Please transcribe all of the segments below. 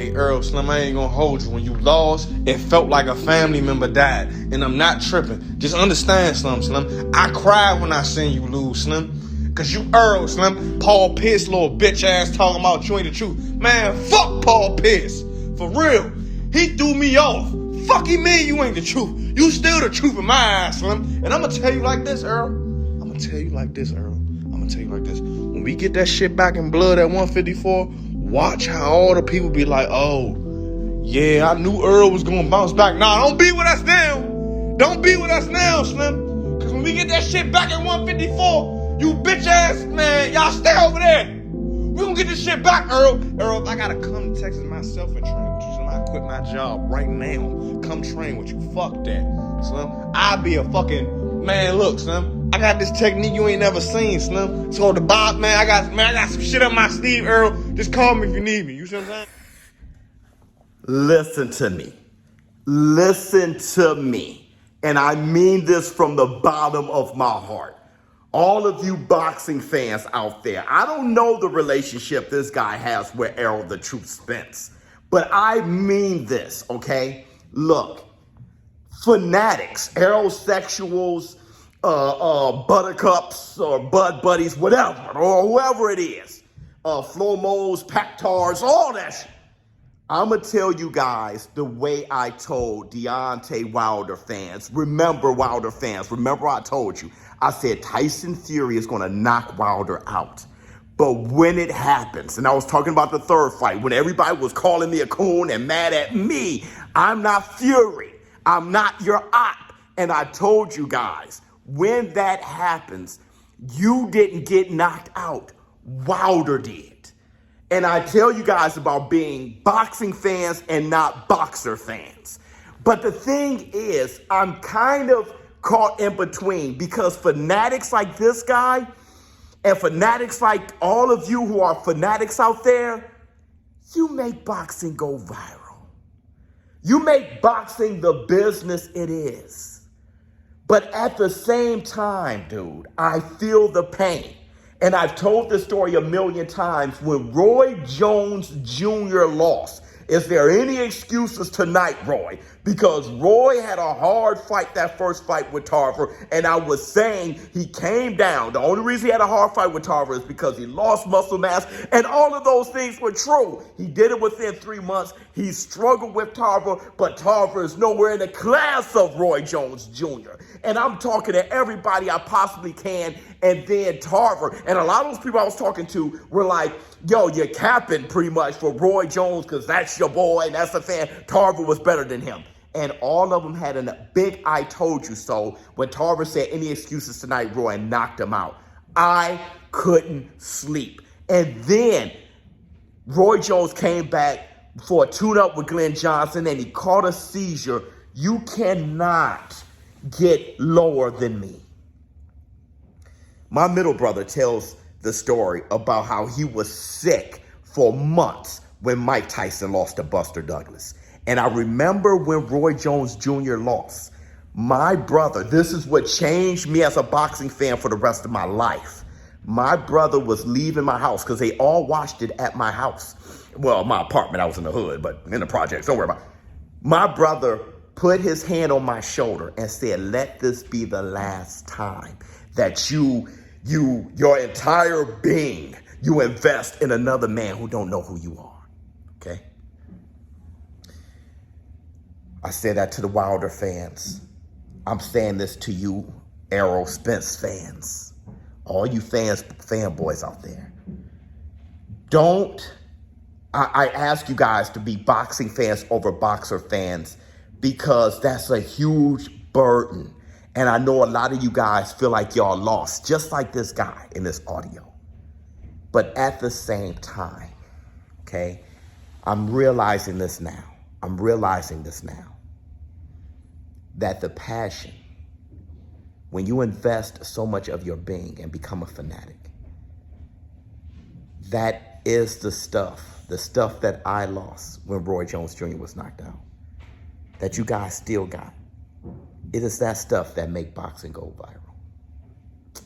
Hey Earl, Slim, I ain't gonna hold you. When you lost, it felt like a family member died. And I'm not tripping. Just understand, Slim. I cried when I seen you lose, Slim. Cause you Earl, Slim. Paul Pierce, little bitch ass talking about you ain't the truth. Man, fuck Paul Pierce. For real. He threw me off. Fuck you mean you ain't the truth. You still the truth in my eyes, Slim. And I'm gonna tell you like this, Earl. When we get that shit back in blood at 154, watch how all the people be like, oh, yeah, I knew Earl was gonna bounce back. Nah, don't be with us now. Don't be with us now, Slim. Cause when we get that shit back at 154, you bitch ass, man, y'all stay over there. We gonna get this shit back, Earl. Earl, I gotta come to Texas myself and train with you, Slim. I quit my job right now. Come train with you. Fuck that, Slim. I'll be a fucking, man, look, Slim. I got this technique you ain't never seen, Slim. So the Bob, man, I got some shit up my sleeve, Earl. Just call me if you need me. You see what I'm saying? Listen to me. Listen to me. And I mean this from the bottom of my heart. All of you boxing fans out there, I don't know the relationship this guy has with Errol the Truth Spence, but I mean this, okay? Look, fanatics, aerosexuals, buttercups or bud buddies, whatever, or whoever it is, Flomos, Pactars, all that shit. I'm going to tell you guys the way I told Deontay Wilder fans. Remember, Wilder fans, remember I told you. I said Tyson Fury is going to knock Wilder out. But when it happens, and I was talking about the third fight, when everybody was calling me a coon and mad at me, I'm not Fury. I'm not your op. And I told you guys, when that happens, you didn't get knocked out. Wilder did. And I tell you guys about being boxing fans and not boxer fans. But the thing is, I'm kind of caught in between because fanatics like this guy and fanatics like all of you who are fanatics out there, you make boxing go viral. You make boxing the business it is. But at the same time, dude, I feel the pain. And I've told this story a million times. When Roy Jones Jr. lost, is there any excuses tonight, Roy? Because Roy had a hard fight that first fight with Tarver, and I was saying he came down. The only reason he had a hard fight with Tarver is because he lost muscle mass, and all of those things were true. He did it within 3 months. He struggled with Tarver, but Tarver is nowhere in the class of Roy Jones Jr. And I'm talking to everybody I possibly can, and then Tarver. And a lot of those people I was talking to were like, yo, you're capping pretty much for Roy Jones because that's your boy and that's the fan. Tarver was better than him. And all of them had a big I told you so when Tarver said any excuses tonight, Roy, and knocked him out. I couldn't sleep. And then Roy Jones came back for a tune-up with Glenn Johnson, and he caught a seizure. You cannot get lower than me. My middle brother tells the story about how he was sick for months when Mike Tyson lost to Buster Douglas. And I remember when Roy Jones Jr. lost. My brother, this is what changed me as a boxing fan for the rest of my life. My brother was leaving my house because they all watched it at my house. Well, my apartment, I was in the hood, but in the projects, don't worry about it. My brother put his hand on my shoulder and said, let this be the last time that your entire being, you invest in another man who don't know who you are, okay? I said that to the Wilder fans. I'm saying this to you, Errol Spence fans, all you fanboys out there. I ask you guys to be boxing fans over boxer fans because that's a huge burden. And I know a lot of you guys feel like y'all lost, just like this guy in this audio. But at the same time, okay, I'm realizing this now. That the passion, when you invest so much of your being and become a fanatic, that is the stuff that I lost when Roy Jones Jr. was knocked out, that you guys still got. It is that stuff that make boxing go viral.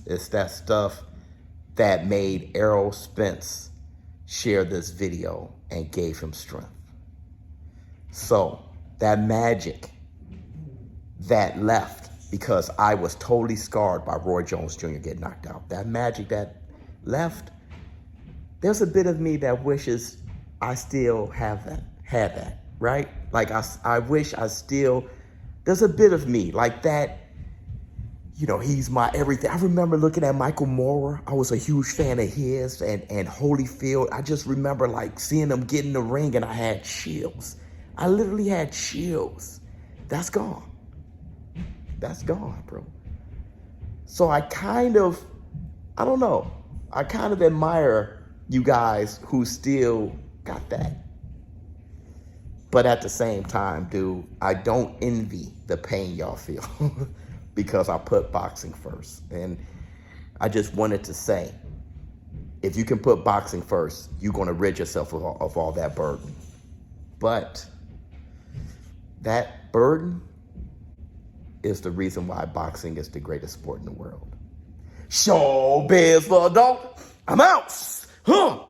It's that stuff that made Errol Spence share this video and gave him strength. So that magic that left because I was totally scarred by Roy Jones Jr. getting knocked out. That magic that left, there's a bit of me that wishes I still had that, right? Like I wish I still, there's a bit of me like that. He's my everything. I remember looking at Michael Moorer. I was a huge fan of his and Holyfield. I just remember like seeing them get in the ring and I had chills. I literally had chills. That's gone. That's gone, bro. So I don't know. I kind of admire you guys who still got that. But at the same time, dude, I don't envy the pain y'all feel because I put boxing first. And I just wanted to say, if you can put boxing first, you're going to rid yourself of all that burden. But that burden is the reason why boxing is the greatest sport in the world. ShowBizz for adult. I'm out.